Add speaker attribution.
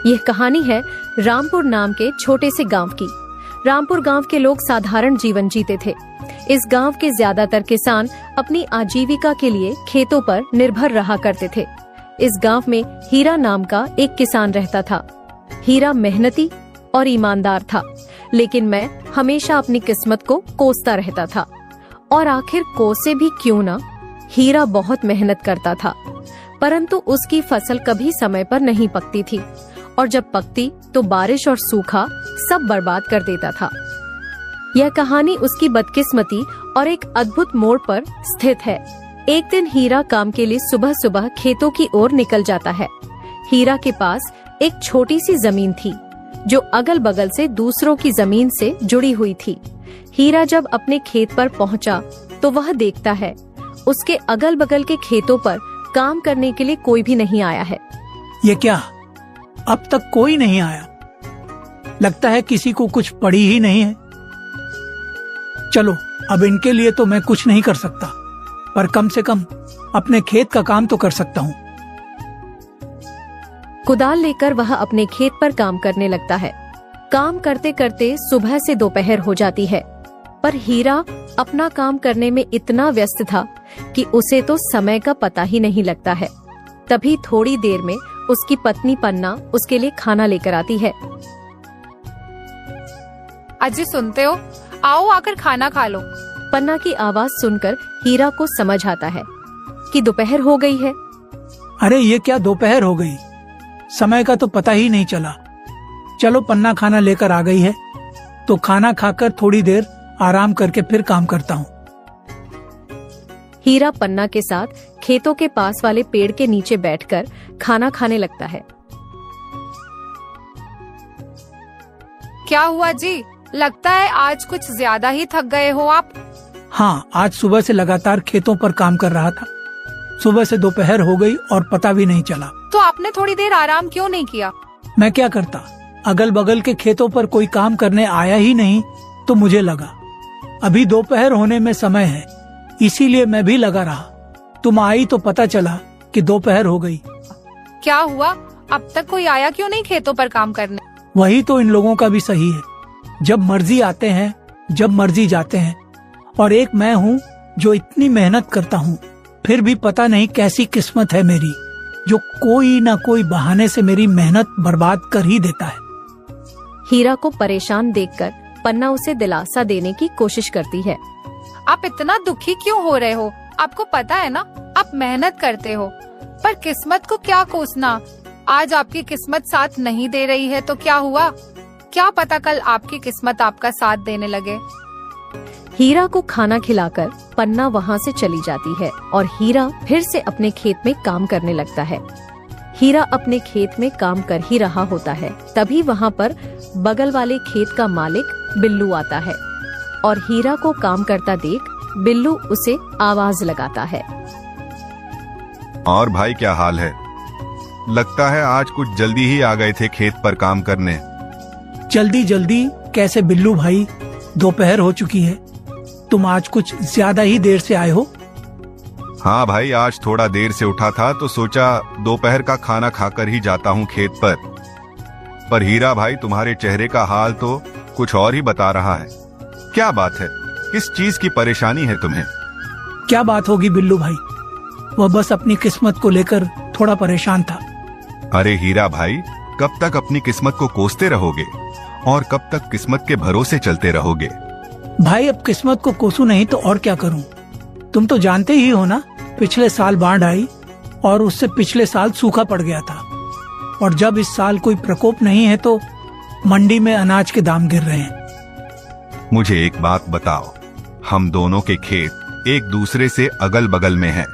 Speaker 1: यह कहानी है रामपुर नाम के छोटे से गांव की। रामपुर गांव के लोग साधारण जीवन जीते थे। इस गांव के ज्यादातर किसान अपनी आजीविका के लिए खेतों पर निर्भर रहा करते थे। इस गांव में हीरा नाम का एक किसान रहता था। हीरा मेहनती और ईमानदार था, लेकिन मैं हमेशा अपनी किस्मत को कोसता रहता था। और आखिर कोसे भी क्यों ना, हीरा बहुत मेहनत करता था, परंतु उसकी फसल कभी समय पर नहीं पकती थी, और जब पकती तो बारिश और सूखा सब बर्बाद कर देता था। यह कहानी उसकी बदकिस्मती और एक अद्भुत मोड़ पर स्थित है। एक दिन हीरा काम के लिए सुबह सुबह खेतों की ओर निकल जाता है। हीरा के पास एक छोटी सी जमीन थी जो अगल बगल से दूसरों की जमीन से जुड़ी हुई थी। हीरा जब अपने खेत पर पहुंचा तो वह देखता है उसके अगल बगल के खेतों पर काम करने के लिए कोई भी नहीं आया है।
Speaker 2: ये क्या, अब तक कोई नहीं आया? लगता है किसी को कुछ पड़ी ही नहीं है। चलो, अब इनके लिए तो मैं कुछ नहीं कर सकता, पर कम से कम अपने खेत का काम तो कर सकता हूँ।
Speaker 1: कुदाल लेकर वह अपने खेत पर काम करने लगता है। काम करते करते सुबह से दोपहर हो जाती है, पर हीरा अपना काम करने में इतना व्यस्त था कि उसे तो समय का पता ही नहीं लगता है। तभी थोड़ी देर में उसकी पत्नी पन्ना उसके लिए खाना लेकर आती है।
Speaker 3: अजी सुनते हो, आओ आकर खाना खा लो।
Speaker 1: पन्ना की आवाज सुनकर हीरा को समझ आता है कि दोपहर हो गई है।
Speaker 2: अरे ये क्या, दोपहर हो गई? समय का तो पता ही नहीं चला। चलो, पन्ना खाना लेकर आ गई है तो खाना खाकर थोड़ी देर आराम करके फिर काम करता हूँ।
Speaker 1: हीरा पन्ना के साथ खेतों के पास वाले पेड़ के नीचे बैठकर खाना खाने लगता है।
Speaker 3: क्या हुआ जी? लगता है आज कुछ ज्यादा ही थक गए हो आप।
Speaker 2: हाँ, आज सुबह से लगातार खेतों पर काम कर रहा था। सुबह से दोपहर हो गई और पता भी नहीं चला।
Speaker 3: तो आपने थोड़ी देर आराम क्यों नहीं किया?
Speaker 2: मैं क्या करता, अगल बगल के खेतों पर कोई काम करने आया ही नहीं, तो मुझे लगा अभी दोपहर होने में समय है, इसीलिए मैं भी लगा रहा। तुम आई तो पता चला कि दोपहर हो गई।
Speaker 3: क्या हुआ, अब तक कोई आया क्यों नहीं खेतों पर काम करने?
Speaker 2: वही तो इन लोगों का भी सही है। जब मर्जी आते हैं, जब मर्जी जाते हैं, और एक मैं हूँ जो इतनी मेहनत करता हूँ, फिर भी पता नहीं कैसी किस्मत है मेरी, जो कोई ना कोई बहाने से मेरी मेहनत बर्बाद कर ही देता है।
Speaker 1: हीरा को परेशान देखकर पन्ना उसे दिलासा देने की कोशिश करती है।
Speaker 3: आप इतना दुखी क्यों हो रहे हो? आपको पता है ना, आप मेहनत करते हो, पर किस्मत को क्या कोसना। आज आपकी किस्मत साथ नहीं दे रही है तो क्या हुआ? क्या पता कल आपकी किस्मत आपका साथ देने लगे।
Speaker 1: हीरा को खाना खिलाकर पन्ना वहाँ से चली जाती है और हीरा फिर से अपने खेत में काम करने लगता है। हीरा अपने खेत में काम कर ही रहा होता है, तभी वहाँ पर बगल वाले खेत का मालिक बिल्लू आता है और हीरा को काम करता देख बिल्लू उसे आवाज लगाता है।
Speaker 4: और भाई, क्या हाल है? लगता है आज कुछ जल्दी ही आ गए थे खेत पर काम करने।
Speaker 2: जल्दी जल्दी कैसे बिल्लू भाई, दोपहर हो चुकी है। तुम आज कुछ ज्यादा ही देर से आए हो।
Speaker 4: हाँ भाई, आज थोड़ा देर से उठा था तो सोचा दोपहर का खाना खाकर ही जाता हूँ खेत पर हीरा भाई, तुम्हारे चेहरे का हाल तो कुछ और ही बता रहा है। क्या बात है? किस चीज की परेशानी है तुम्हें?
Speaker 2: क्या बात होगी बिल्लू भाई, वह बस अपनी किस्मत को लेकर थोड़ा परेशान था।
Speaker 4: अरे हीरा भाई, कब तक अपनी किस्मत को कोसते रहोगे और कब तक किस्मत के भरोसे चलते रहोगे?
Speaker 2: भाई, अब किस्मत को कोसू नहीं तो और क्या करूं? तुम तो जानते ही हो ना, पिछले साल बाढ़ आई और उससे पिछले साल सूखा पड़ गया था, और जब इस साल कोई प्रकोप नहीं है तो मंडी में अनाज के दाम गिर रहे हैं।
Speaker 4: मुझे एक बात बताओ, हम दोनों के खेत एक दूसरे से अगल बगल में हैं।